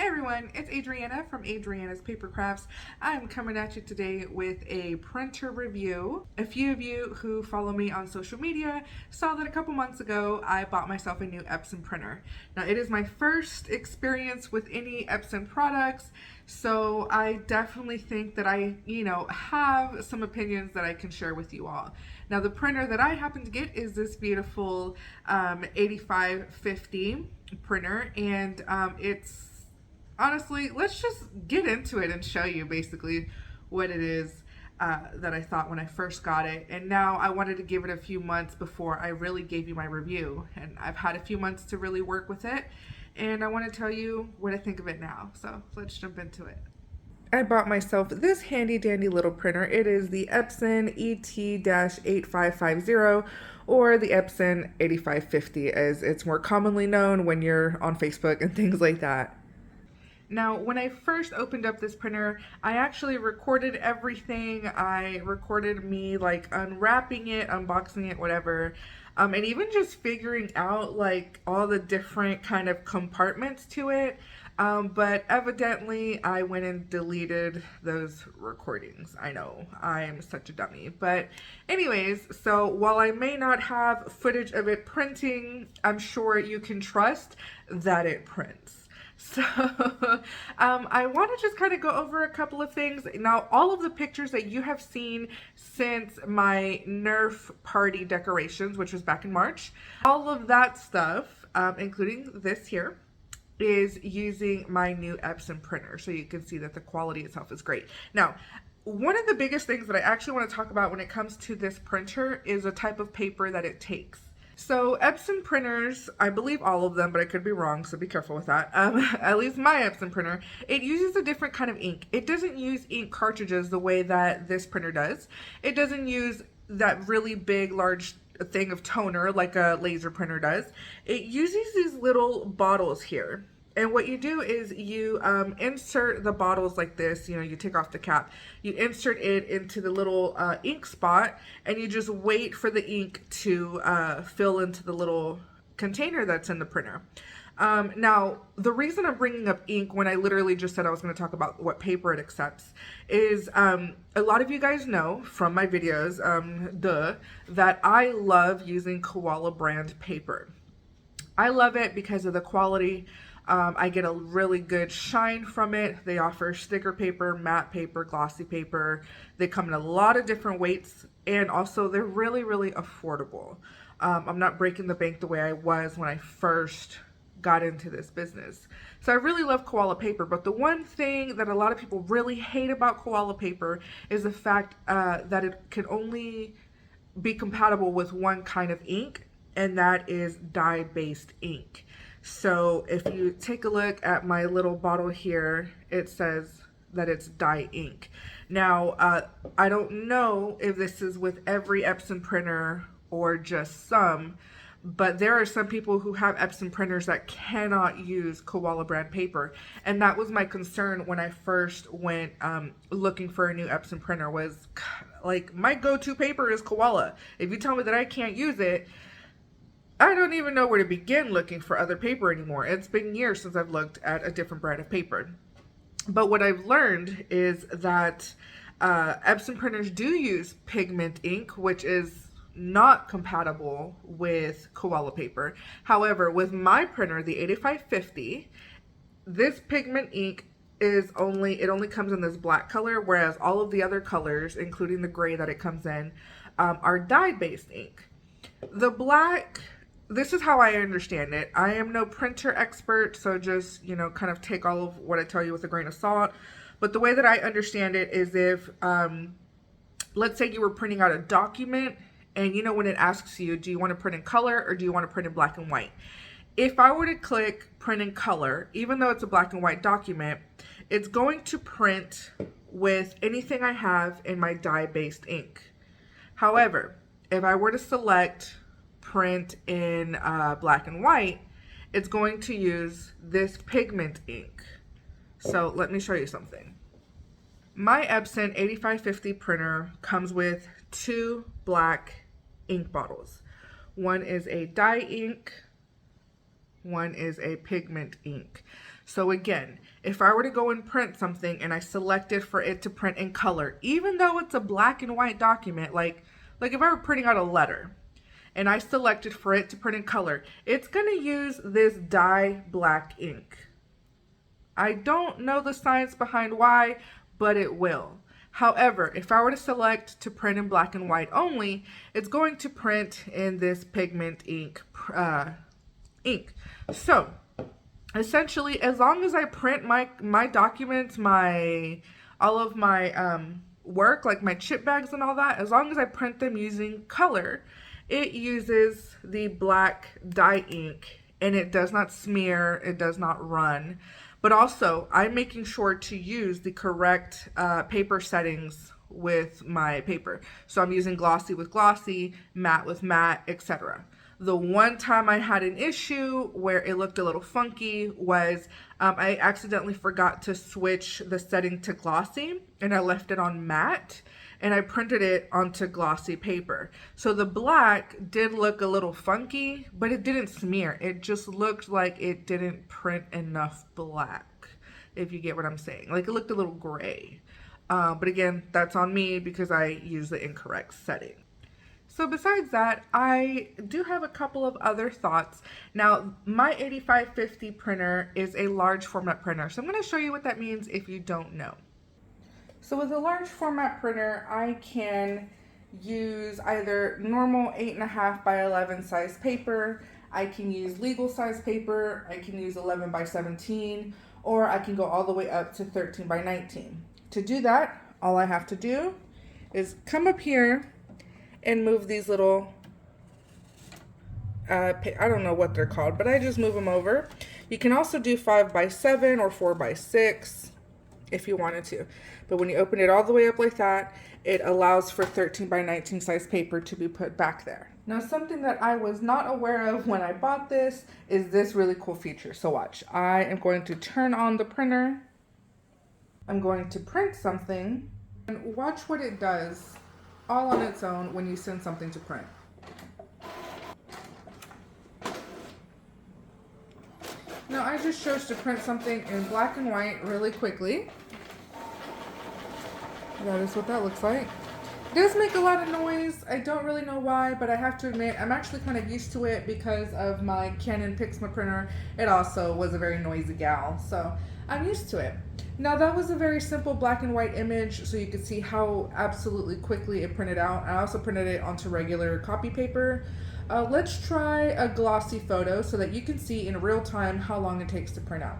Hey everyone, it's Adriana from Adriana's Paper Crafts. I'm coming at you today with a printer review. A few of you who follow me on social media saw that a couple months ago I bought myself a new Epson printer. Now it is my first experience with any Epson products, so I definitely think that I, have some opinions that I can share with you all. Now the printer that I happen to get is this beautiful 8550 printer, and it's honestly, let's just get into it and show you basically what it is that I thought when I first got it. And now I wanted to give it a few months before I really gave you my review. And I've had a few months to really work with it. And I want to tell you what I think of it now. So let's jump into it. I bought myself this handy dandy little printer. It is the Epson ET-8550 or the Epson 8550 as it's more commonly known when you're on Facebook and things like that. Now, when I first opened up this printer, I actually recorded everything. I recorded me like unwrapping it, unboxing it, whatever. And even just figuring out like all the different kind of compartments to it. But evidently I went and deleted those recordings. I know, I am such a dummy. But anyways, so while I may not have footage of it printing, I'm sure you can trust that it prints. So I want to just kind of go over a couple of things. Now, all of the pictures that you have seen since my Nerf party decorations, which was back in March, all of that stuff, including this here, is using my new Epson printer. So you can see that the quality itself is great. Now, one of the biggest things that I actually want to talk about when it comes to this printer is the type of paper that it takes. So Epson printers, I believe all of them, but I could be wrong, so be careful with that. At least my Epson printer, it uses a different kind of ink. It doesn't use ink cartridges the way that this printer does. It doesn't use that really big, large thing of toner like a laser printer does. It uses these little bottles here. And what you do is you insert the bottles like this, you take off the cap, you insert it into the little ink spot, and you just wait for the ink to fill into the little container that's in the printer. Now, the reason I'm bringing up ink when I literally just said I was going to talk about what paper it accepts is a lot of you guys know from my videos, that I love using Koala brand paper. I love it because of the quality. I get a really good shine from it. They offer sticker paper, matte paper, glossy paper. They come in a lot of different weights, and also they're really, really affordable. I'm not breaking the bank the way I was when I first got into this business. So I really love Koala paper, but the one thing that a lot of people really hate about Koala paper is the fact that it can only be compatible with one kind of ink, and that is dye-based ink. So if you take a look at my little bottle here, it says that it's dye ink. Now, I don't know if this is with every Epson printer or just some, but there are some people who have Epson printers that cannot use Koala brand paper. And that was my concern when I first went looking for a new Epson printer, was like, my go-to paper is Koala. If you tell me that I can't use it, I don't even know where to begin looking for other paper anymore. It's been years since I've looked at a different brand of paper. But what I've learned is that Epson printers do use pigment ink, which is not compatible with Koala paper. However, with my printer, the 8550, this pigment ink it only comes in this black color, whereas all of the other colors, including the gray that it comes in, are dye-based ink. The black, this is how I understand it. I am no printer expert, so just, kind of take all of what I tell you with a grain of salt. But the way that I understand it is if, let's say you were printing out a document, and when it asks you, do you want to print in color or do you want to print in black and white? If I were to click print in color, even though it's a black and white document, it's going to print with anything I have in my dye-based ink. However, if I were to select print in black and white, it's going to use this pigment ink. So let me show you something. My Epson 8550 printer comes with two black ink bottles. One is a dye ink, one is a pigment ink. So again, if I were to go and print something and I selected for it to print in color, even though it's a black and white document, like if I were printing out a letter and I selected for it to print in color, it's going to use this dye black ink. I don't know the science behind why, but it will. However, if I were to select to print in black and white only, it's going to print in this pigment ink. So essentially, as long as I print my documents, all of my work, like my chip bags and all that, as long as I print them using color, it uses the black dye ink and it does not smear, it does not run. But also, I'm making sure to use the correct paper settings with my paper. So I'm using glossy with glossy, matte with matte, etc. The one time I had an issue where it looked a little funky was I accidentally forgot to switch the setting to glossy and I left it on matte and I printed it onto glossy paper. So the black did look a little funky, but it didn't smear. It just looked like it didn't print enough black, if you get what I'm saying. Like it looked a little gray. But again, that's on me because I used the incorrect setting. So besides that, I do have a couple of other thoughts. Now, my 8550 printer is a large format printer. So I'm going to show you what that means if you don't know. So with a large format printer, I can use either normal 8.5 by 11 size paper, I can use legal size paper, I can use 11 by 17, or I can go all the way up to 13 by 19. To do that, all I have to do is come up here and move these little, I don't know what they're called, but I just move them over. You can also do 5 by 7 or 4 by 6 if you wanted to. But when you open it all the way up like that, it allows for 13 by 19 size paper to be put back there. Now, something that I was not aware of when I bought this is this really cool feature. So watch, I am going to turn on the printer. I'm going to print something and watch what it does all on its own when you send something to print. Now I just chose to print something in black and white really quickly. That is what that looks like. It does make a lot of noise. I don't really know why, but I have to admit I'm actually kind of used to it because of my Canon Pixma printer. It also was a very noisy gal, so I'm used to it. Now that was a very simple black and white image, so you could see how absolutely quickly it printed out. I also printed it onto regular copy paper. Let's try a glossy photo so that you can see in real time how long it takes to print out.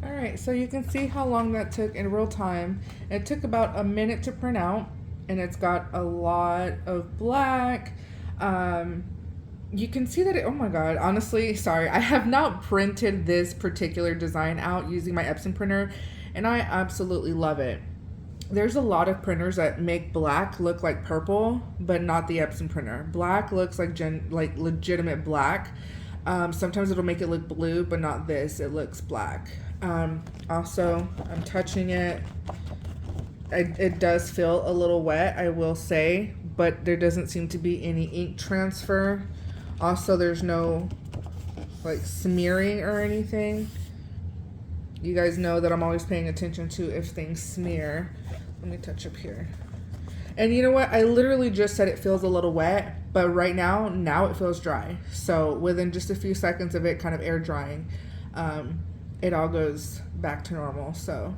Alright, so you can see how long that took in real time. It took about a minute to print out, and it's got a lot of black. You can see that oh my god, honestly, sorry, I have not printed this particular design out using my Epson printer, and I absolutely love it. There's a lot of printers that make black look like purple, but not the Epson printer. Black looks like legitimate black. Sometimes it'll make it look blue, but not this. It looks black. Also, I'm touching it. It does feel a little wet, I will say, but there doesn't seem to be any ink transfer. Also, there's no like smearing or anything. You guys know that I'm always paying attention to if things smear. Let me touch up here. And you know what? I literally just said it feels a little wet, but right now it feels dry. So within just a few seconds of it kind of air drying, it all goes back to normal. So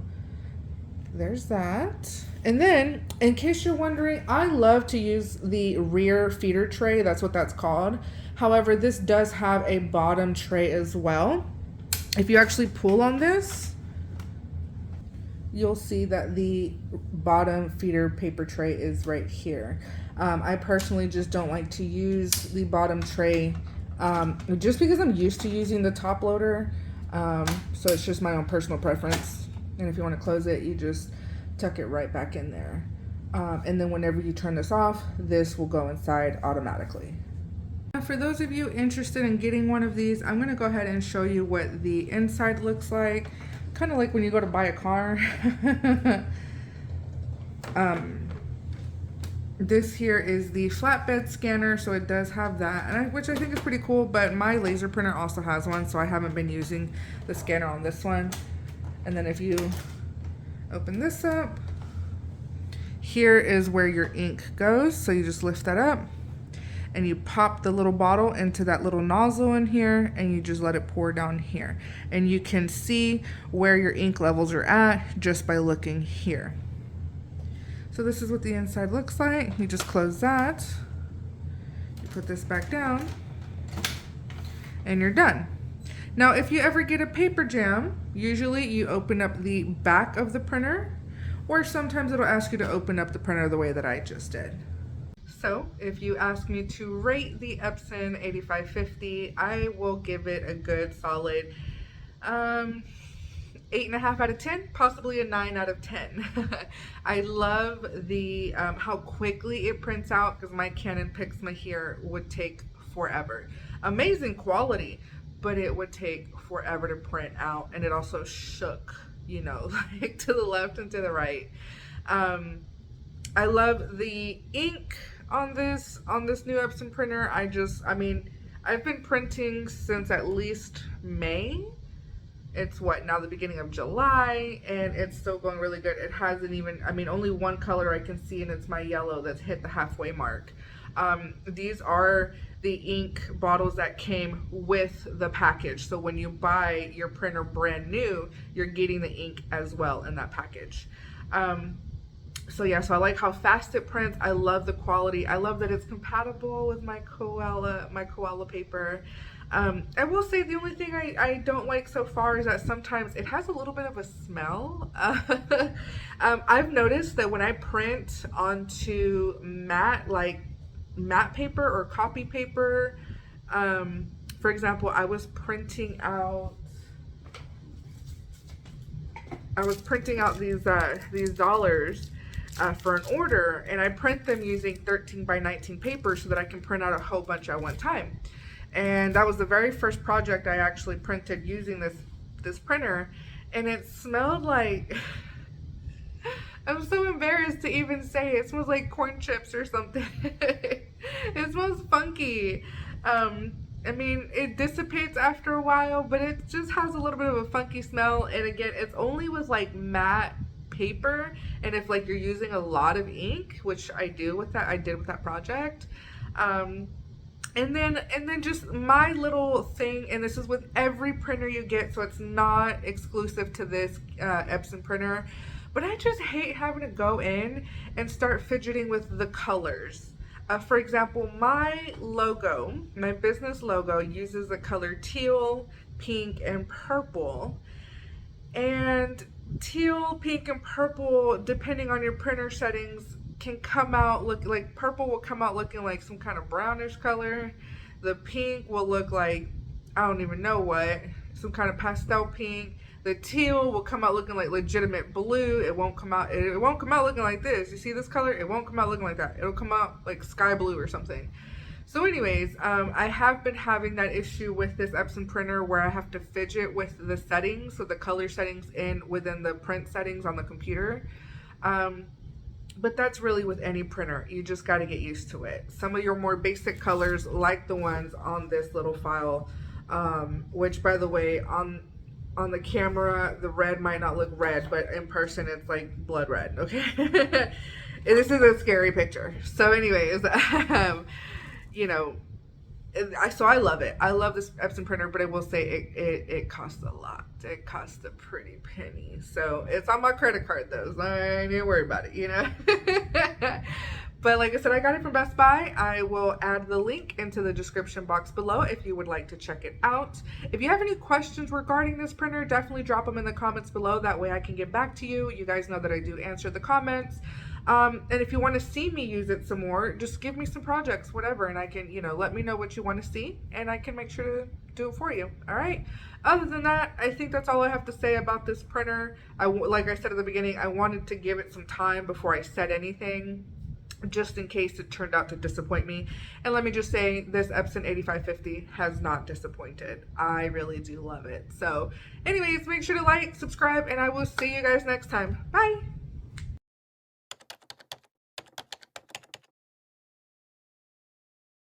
there's that. And then, in case you're wondering, I love to use the rear feeder tray. That's what that's called. However, this does have a bottom tray as well. If you actually pull on this, you'll see that the bottom feeder paper tray is right here. I personally just don't like to use the bottom tray just because I'm used to using the top loader. So it's just my own personal preference. And if you want to close it, you just tuck it right back in there. And then whenever you turn this off, this will go inside automatically. For those of you interested in getting one of these, I'm going to go ahead and show you what the inside looks like. Kind of like when you go to buy a car. This here is the flatbed scanner, so it does have that, which I think is pretty cool, but my laser printer also has one, so I haven't been using the scanner on this one. And then if you open this up, here is where your ink goes, so you just lift that up and you pop the little bottle into that little nozzle in here, and you just let it pour down here. And you can see where your ink levels are at just by looking here. So this is what the inside looks like. You just close that, you put this back down, and you're done. Now, if you ever get a paper jam, usually you open up the back of the printer, or sometimes it'll ask you to open up the printer the way that I just did. So if you ask me to rate the Epson 8550, I will give it a good solid 8.5 out of 10, possibly a 9 out of 10. I love the how quickly it prints out, because my Canon Pixma here would take forever. Amazing quality, but it would take forever to print out, and it also shook, you know, like to the left and to the right. I love the ink on this new Epson printer. I mean, I've been printing since at least May. It's what, now the beginning of July, and it's still going really good. It hasn't even, I mean, only one color I can see, and it's my yellow that's hit the halfway mark. These are the ink bottles that came with the package. So when you buy your printer brand new, you're getting the ink as well in that package. So yeah, so I like how fast it prints. I love the quality. I love that it's compatible with my koala paper. I will say the only thing I don't like so far is that sometimes it has a little bit of a smell. I've noticed that when I print onto matte paper or copy paper, for example, I was printing out these dollars for an order, and I print them using 13 by 19 paper so that I can print out a whole bunch at one time. And that was the very first project I actually printed using this printer, and it smelled like I'm so embarrassed to even say it. It smells like corn chips or something. It smells funky. I mean, it dissipates after a while, but it just has a little bit of a funky smell. And again, it's only with like matte paper, and if like you're using a lot of ink, which I did with that project. And then just my little thing, and this is with every printer you get, so it's not exclusive to this Epson printer, but I just hate having to go in and start fidgeting with the colors. For example, my logo, my business logo, uses the color teal, pink, and purple. And teal, pink, and purple, depending on your printer settings, can come out look like purple will come out looking like some kind of brownish color. The pink will look like, I don't even know what, some kind of pastel pink. The teal will come out looking like legitimate blue. It won't come out looking like this. You see this color? It won't come out looking like that. It'll come out like sky blue or something. So anyways, I have been having that issue with this Epson printer where I have to fidget with the settings, so the color settings within the print settings on the computer. But that's really with any printer. You just got to get used to it. Some of your more basic colors, like the ones on this little file, which by the way, on the camera, the red might not look red, but in person, it's like blood red, okay? This is a scary picture. So anyways, you know, I love it. I love this Epson printer, but I will say it costs a lot. It costs a pretty penny. So it's on my credit card though, so I ain't even worry about it, you know. But like I said, I got it from Best Buy. I will add the link into the description box below if you would like to check it out. If you have any questions regarding this printer, definitely drop them in the comments below. That way I can get back to you. You guys know that I do answer the comments. And if you want to see me use it some more, just give me some projects, whatever, and I can, let me know what you want to see, and I can make sure to do it for you. All right. Other than that, I think that's all I have to say about this printer. Like I said at the beginning, I wanted to give it some time before I said anything, just in case it turned out to disappoint me. And let me just say, this Epson 8550 has not disappointed. I really do love it. So anyways, make sure to like, subscribe, and I will see you guys next time. Bye.